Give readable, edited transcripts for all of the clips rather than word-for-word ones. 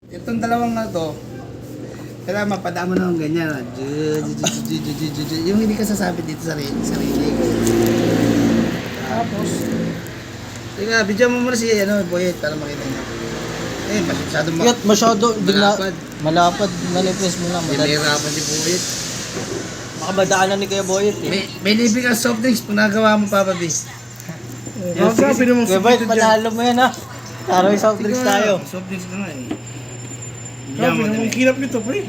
Itong dalawang na to, kailangan mapadaan mo na ng ganyan. Yung hindi ka sasabit dito sa ring. Tapos, teka, bidyan mo muna si Boyet para makita niya. Masyadong Masyado, malapad. Malapad, manifest mo lang. Nahihirapan si Boyet. Makamadaanan ni Kuya Boyet eh. May libre kang soft drinks kung nagawa mo, Papa B. Kuya Boyet, panalo mo yan ha. Taro yung soft drinks tayo. Soft drinks na nga eh. Grabe, ang kirap nito, pre.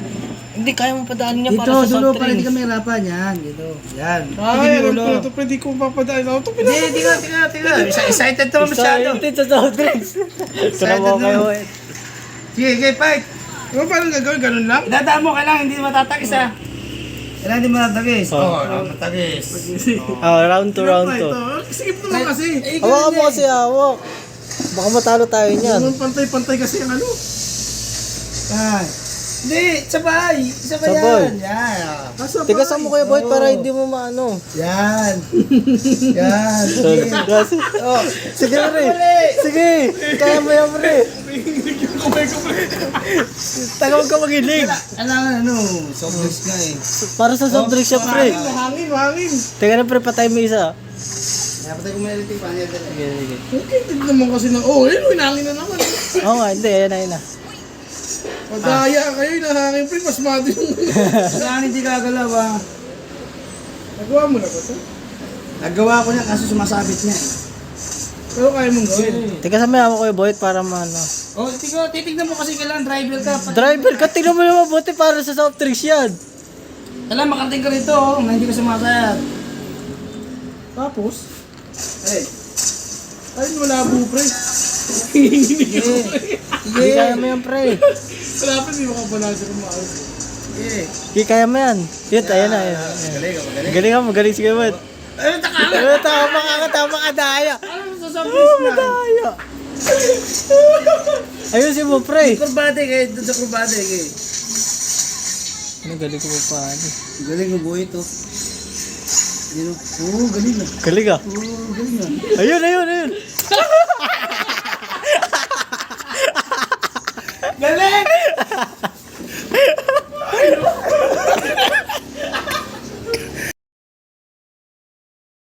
Hindi, kaya mo padaan niya Dito, para sa dulo, soft para hindi drinks. ka mahirapan. Yan, dito. Yan. Ay, alam ko na ito, pre. Di ko papadaan ako. Ito, Hindi, tiga. Excited naman masyado. Excited sa soft drinks. Ito mo na. kayo Boyet. Sige, fight. Ano, paano gagawin? Ganun lang? Idadaan mo, kailangan hindi matatagis ha. Kailangan hindi matatagis. Matatagis. Round 2, round 2. Sikip naman kasi. Hawakan mo kasi hawak. Baka matalo tayo niyan. Naman pantay-pantay kasi ang ano. Yan. Hindi, sabay. Sabay Sabay. yan. Yan. Tigasan mo Kuya Boyet para hindi mo maano. Yan. Yan. Sige. Oh. Sige pre. Sige. Kaya mo yan pre. Kumay ko, pre. Tagawag ka magilig. Kailangan soft drinks nga eh. Para sa soft drinks siya pre. Mahangin. Teka na pre, patay mo isa. Napatay ko muna rin yung panel. Sige, sige. Okay, tignan naman kasi ng... Oh, ayun, hinangin na naman. Oo nga, hindi. Ayan na. Pagkaya kayo, hinahangin, pre. Mas mati yung... Kailangan hindi gagalaw ah. Nagawa mo na ba ito? Nagawa ko niya kaso sumasabit niya eh. Pero kaya mong gawin. Teka sa may ako Kuya Boyet para maano. Oh, titignan mo kasi kailangan driver ka. Driver ka, tingnan mo naman buti para sa soft drinks yan. Kailangan makarating ka rito na hindi ka sumasayat. Tapos, Hey. ayun, malabo, pre. Sige. Hindi kaya mo yan pre. Wala pa, hindi makabalasa kung maayos. Sige. Hindi kaya mo yan. Yun, ayan na. Ayan. Magaling ka, magaling. Magaling ka, magaling si Kuya Boyet. Ayun, taka nga. Tama ka, daya. Ano sa soft drinks na? Daya. Ayusin mo pre. Kurbate kayo, doon sa kurbate kayo. Ano galing ko pa paano? Galing mo buhay ito. Yun, oo, galing na. Galing ah. Oo, galing na. Ayun. Galing!